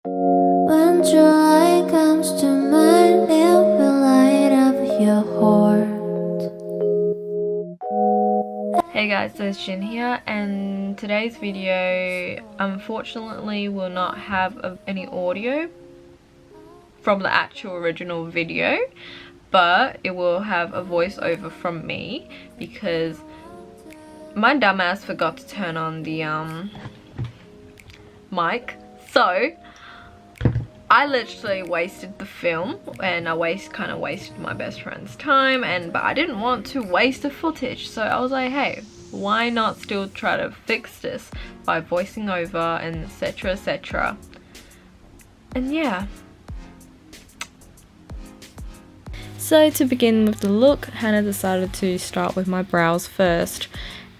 When joy comes to mind, it will light up your heart. Hey guys, it's Jin here, and today's video unfortunately will not have any audio from the actual original video, but it will have a voiceover from me because my dumbass forgot to turn on the mic. So I literally wasted the film, and I kind of wasted my best friend's time, but I didn't want to waste the footage, so I was like, hey, why not still try to fix this by voicing over and etc, etc. And yeah. So to begin with the look, Hannah decided to start with my brows first.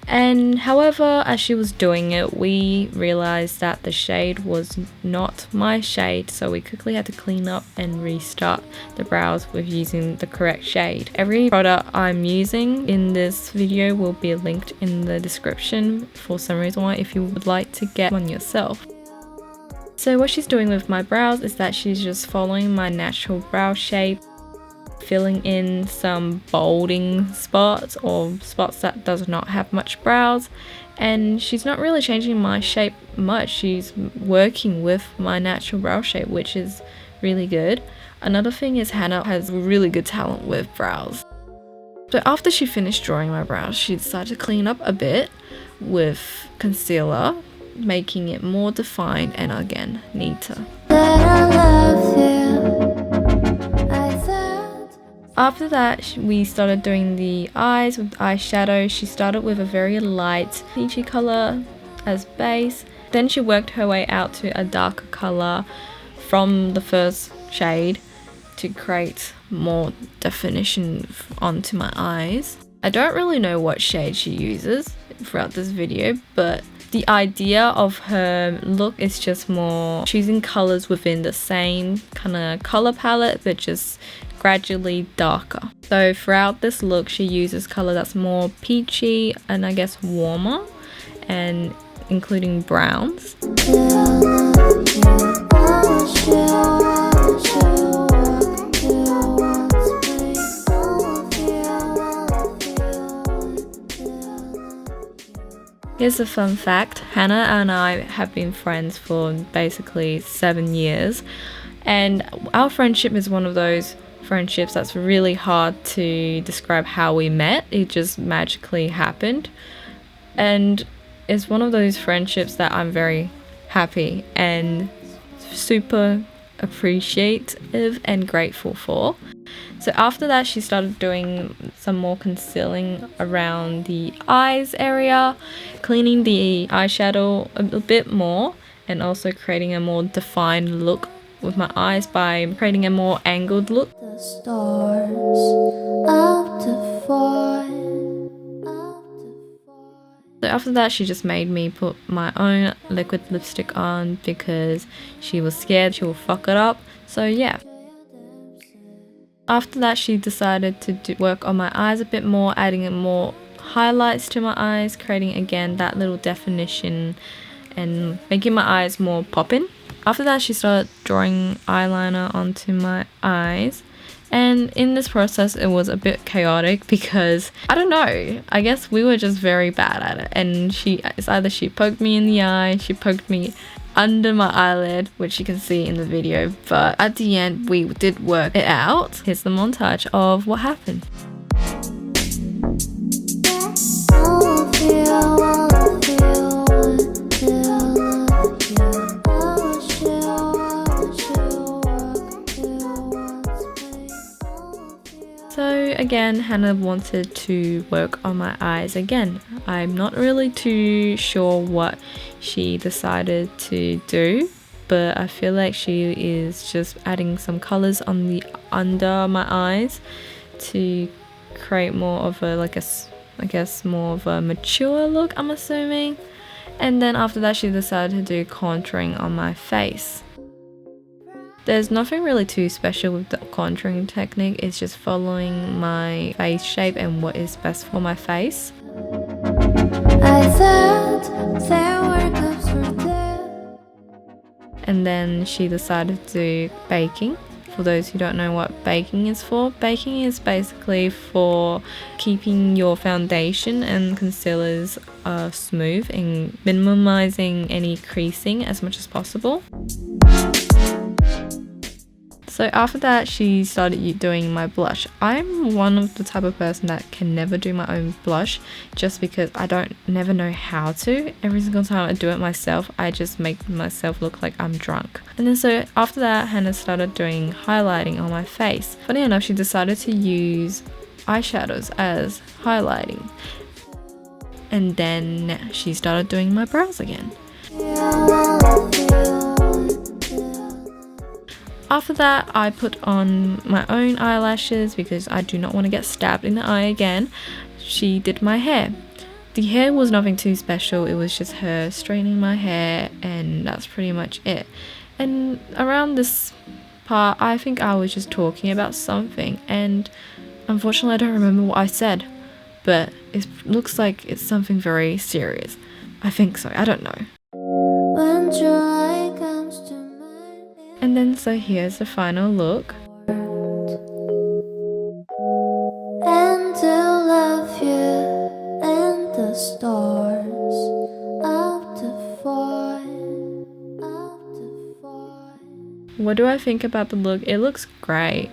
And however, as she was doing it, we realized that the shade was not my shade, so we quickly had to clean up and restart the brows with using the correct shade. Every product I'm using in this video will be linked in the description for some reason why, if you would like to get one yourself. So what she's doing with my brows is that she's just following my natural brow shape, filling in some bolding spots or spots that does not have much brows, and she's not really changing my shape much. She's working with my natural brow shape, which is really good. Another thing is Hannah has really good talent with brows. So after she finished drawing my brows, she decided to clean up a bit with concealer, making it more defined and again neater. After that, we started doing the eyes with eyeshadow. She started with a very light peachy color as base. Then she worked her way out to a darker color from the first shade to create more definition onto my eyes. I don't really know what shade she uses throughout this video, but the idea of her look is just more choosing colors within the same kind of color palette, but just gradually darker. So throughout this look, she uses color that's more peachy and I guess warmer, and including browns. Here's a fun fact. Hannah and I have been friends for basically 7 years, and our friendship is one of those friendships that's really hard to describe how we met. It just magically happened, and it's one of those friendships that I'm very happy and super appreciative and grateful for. So after that, she started doing some more concealing around the eyes area, cleaning the eyeshadow a bit more, and also creating a more defined look with my eyes by creating a more angled look. The stars out to find. So after that, she just made me put my own liquid lipstick on because she was scared she will fuck it up. So yeah. After that, she decided to work on my eyes a bit more, adding more highlights to my eyes, creating again that little definition and making my eyes more poppin'. After that, she started drawing eyeliner onto my eyes, and in this process it was a bit chaotic because I don't know, I guess we were just very bad at it, and it's either she poked me in the eye, she poked me under my eyelid, which you can see in the video, but at the end we did work it out. Here's the montage of what happened. So again, Hannah wanted to work on my eyes again. I'm not really too sure what she decided to do, but I feel like she is just adding some colors on the under my eyes to create more of a more of a mature look, I'm assuming. And then after that, she decided to do contouring on my face. There's nothing really too special with the contouring technique. It's just following my face shape and what is best for my face. and then she decided to do baking. For those who don't know what baking is for, baking is basically for keeping your foundation and concealers smooth and minimizing any creasing as much as possible. So after that, she started doing my blush. I'm one of the type of person that can never do my own blush just because I never know how to. Every single time I do it myself, I just make myself look like I'm drunk. And then so after that, Hannah started doing highlighting on my face. Funny enough, she decided to use eyeshadows as highlighting. And then she started doing my brows again. After that, I put on my own eyelashes because I do not want to get stabbed in the eye again. She did my hair. The hair was nothing too special, it was just her straightening my hair, and that's pretty much it. And around this part, I think I was just talking about something, and unfortunately I don't remember what I said, but it looks like it's something very serious. I think so, I don't know. When joy comes to mind. And then so here's the final look. And to love you and the stars up to fine, up to fine. What do I think about the look? It looks great.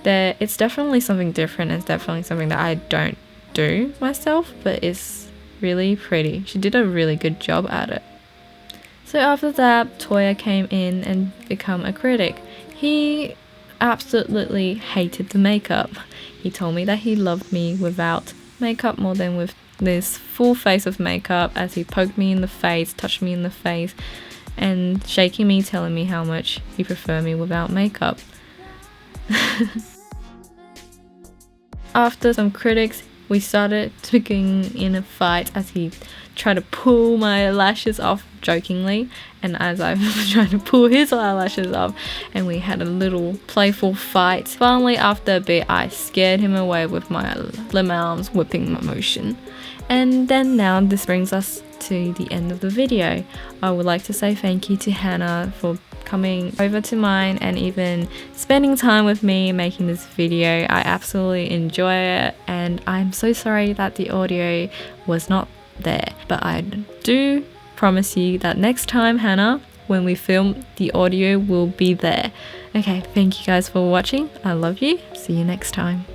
It's definitely something different. It's definitely something that I don't do myself, but it's really pretty. She did a really good job at it. So after that, Toya came in and become a critic. He absolutely hated the makeup. He told me that he loved me without makeup more than with this full face of makeup, as he poked me in the face, touched me in the face, and shaking me, telling me how much he preferred me without makeup. After some critics, we started getting in a fight as he tried to pull my lashes off jokingly, and as I was trying to pull his eyelashes off, and we had a little playful fight. Finally, after a bit, I scared him away with my limb arms whipping my motion. And then now this brings us to the end of the video. I would like to say thank you to Hannah for coming over to mine and even spending time with me making this video. I absolutely enjoy it, and I'm so sorry that the audio was not there, but I do promise you that next time, Hannah, when we film, the audio will be there. Okay, thank you guys for watching. I love you. See you next time.